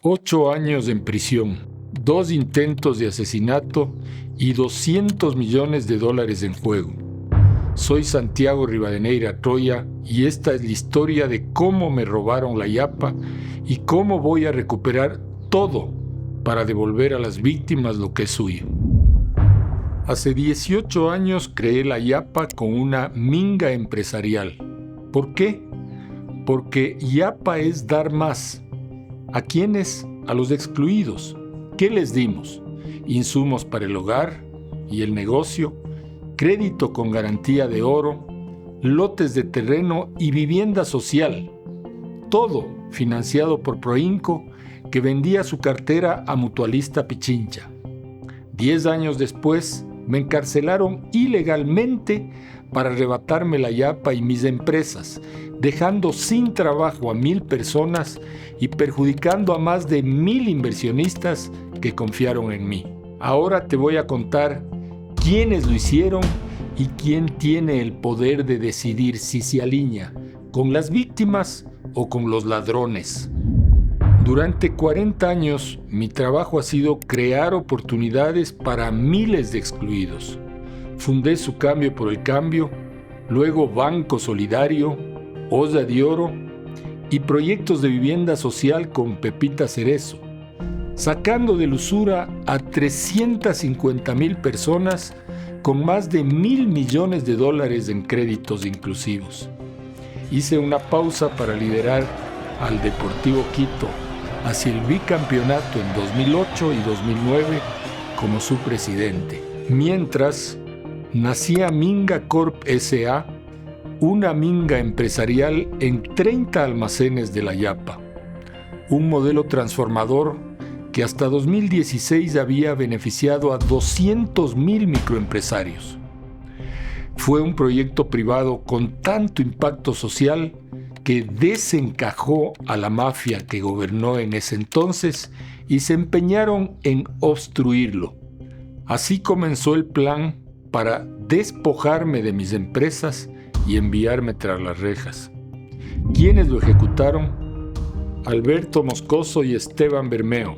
8 años en prisión, 2 intentos de asesinato y $200 millones en juego. Soy Santiago Rivadeneira Troya y esta es la historia de cómo me robaron la yapa y cómo voy a recuperar todo para devolver a las víctimas lo que es suyo. Hace 18 años creé la yapa con una minga empresarial. ¿Por qué? Porque yapa es dar más. ¿A quiénes? A los excluidos. ¿Qué les dimos? Insumos para el hogar y el negocio, crédito con garantía de oro, lotes de terreno y vivienda social. Todo financiado por Proinco, que vendía su cartera a Mutualista Pichincha. 10 años después, me encarcelaron ilegalmente para arrebatarme la yapa y mis empresas, dejando sin trabajo a 1,000 personas y perjudicando a más de 1,000 inversionistas que confiaron en mí. Ahora te voy a contar quiénes lo hicieron y quién tiene el poder de decidir si se alinea con las víctimas o con los ladrones. Durante 40 años, mi trabajo ha sido crear oportunidades para miles de excluidos. Fundé Su Cambio por el Cambio, luego Banco Solidario, Osa de Oro y proyectos de vivienda social con Pepita Cerezo, sacando de la usura a 350,000 personas con más de $1,000 millones en créditos inclusivos. Hice una pausa para liderar al Deportivo Quito hacia el bicampeonato en 2008 y 2009 como su presidente. Mientras, nacía Minga Corp S.A., una minga empresarial en 30 almacenes de la yapa. Un modelo transformador que hasta 2016 había beneficiado a 200,000 microempresarios. Fue un proyecto privado con tanto impacto social que desencajó a la mafia que gobernó en ese entonces y se empeñaron en obstruirlo. Así comenzó el plan para despojarme de mis empresas y enviarme tras las rejas. ¿Quiénes lo ejecutaron? Alberto Moscoso y Esteban Bermeo,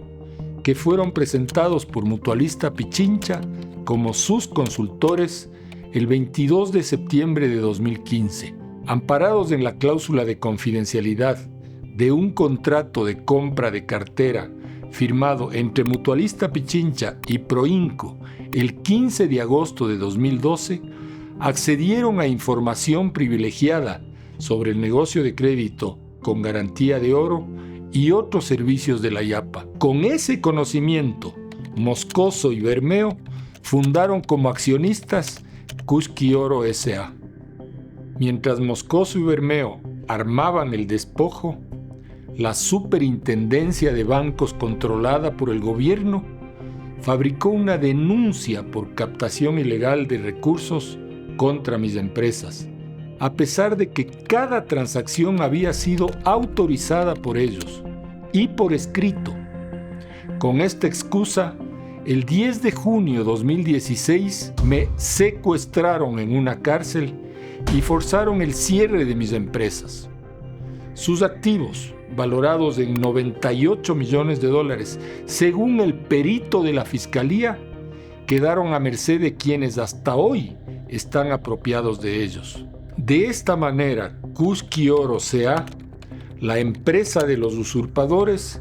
que fueron presentados por Mutualista Pichincha como sus consultores el 22 de septiembre de 2015. Amparados en la cláusula de confidencialidad de un contrato de compra de cartera firmado entre Mutualista Pichincha y Proinco el 15 de agosto de 2012, accedieron a información privilegiada sobre el negocio de crédito con garantía de oro y otros servicios de la yapa. Con ese conocimiento, Moscoso y Bermeo fundaron como accionistas Cusqui Oro S.A. Mientras Moscoso y Bermeo armaban el despojo, la Superintendencia de Bancos controlada por el gobierno fabricó una denuncia por captación ilegal de recursos contra mis empresas, a pesar de que cada transacción había sido autorizada por ellos y por escrito. Con esta excusa, el 10 de junio de 2016 me secuestraron en una cárcel y forzaron el cierre de mis empresas. Sus activos, valorados en $98 millones, según el perito de la Fiscalía, quedaron a merced de quienes hasta hoy están apropiados de ellos. De esta manera, Cusqui Oro S.A., la empresa de los usurpadores,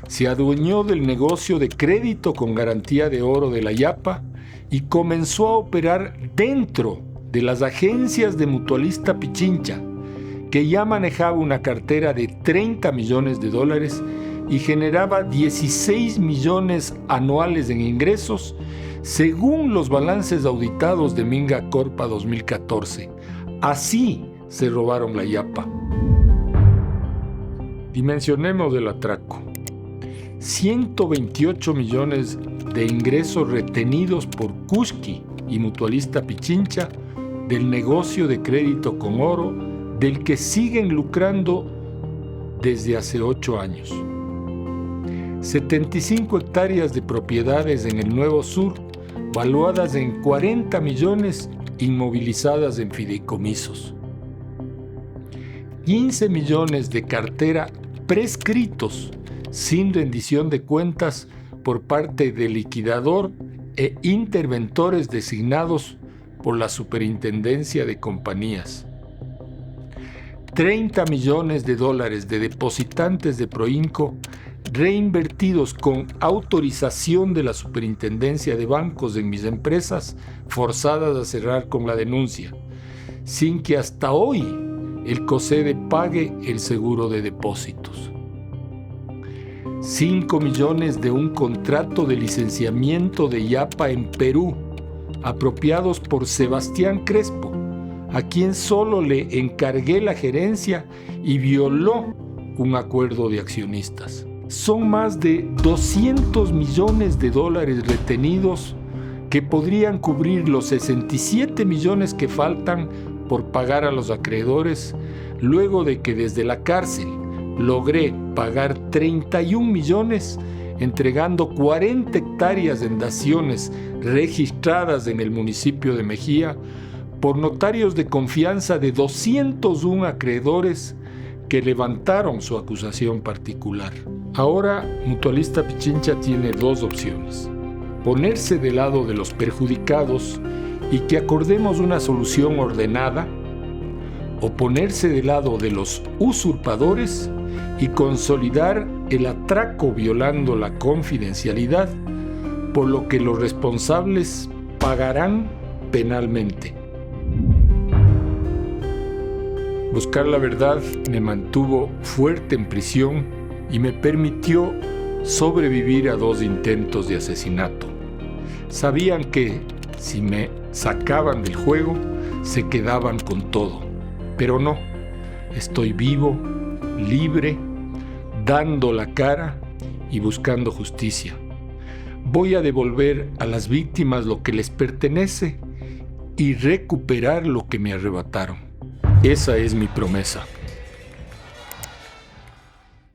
se adueñó del negocio de crédito con garantía de oro de la yapa y comenzó a operar dentro de las agencias de Mutualista Pichincha, que ya manejaba una cartera de $30 millones y generaba 16 millones anuales en ingresos, según los balances auditados de Minga Corp 2014. Así se robaron la yapa. Dimensionemos el atraco. 128 millones de ingresos retenidos por Cusqui y Mutualista Pichincha del negocio de crédito con oro, del que siguen lucrando desde hace 8 años. 75 hectáreas de propiedades en el Nuevo Sur, valuadas en 40 millones, inmovilizadas en fideicomisos. 15 millones de cartera prescritos, sin rendición de cuentas por parte del liquidador e interventores designados por la Superintendencia de Compañías. 30 millones de dólares de depositantes de Proinco reinvertidos con autorización de la Superintendencia de Bancos en mis empresas, forzadas a cerrar con la denuncia, sin que hasta hoy el COSEDE pague el seguro de depósitos. 5 millones de un contrato de licenciamiento de Yapa en Perú, apropiados por Sebastián Crespo, a quien solo le encargué la gerencia y violó un acuerdo de accionistas. Son más de 200 millones de dólares retenidos que podrían cubrir los 67 millones que faltan por pagar a los acreedores, luego de que desde la cárcel logré pagar 31 millones entregando 40 hectáreas en daciones registradas en el municipio de Mejía por notarios de confianza de 201 acreedores que levantaron su acusación particular. Ahora, Mutualista Pichincha tiene dos opciones: ponerse del lado de los perjudicados y que acordemos una solución ordenada, o ponerse del lado de los usurpadores y consolidar el atraco violando la confidencialidad, por lo que los responsables pagarán penalmente. Buscar la verdad me mantuvo fuerte en prisión y me permitió sobrevivir a 2 intentos de asesinato. Sabían que si me sacaban del juego, se quedaban con todo. Pero no, estoy vivo, libre, dando la cara y buscando justicia. Voy a devolver a las víctimas lo que les pertenece y recuperar lo que me arrebataron. Esa es mi promesa.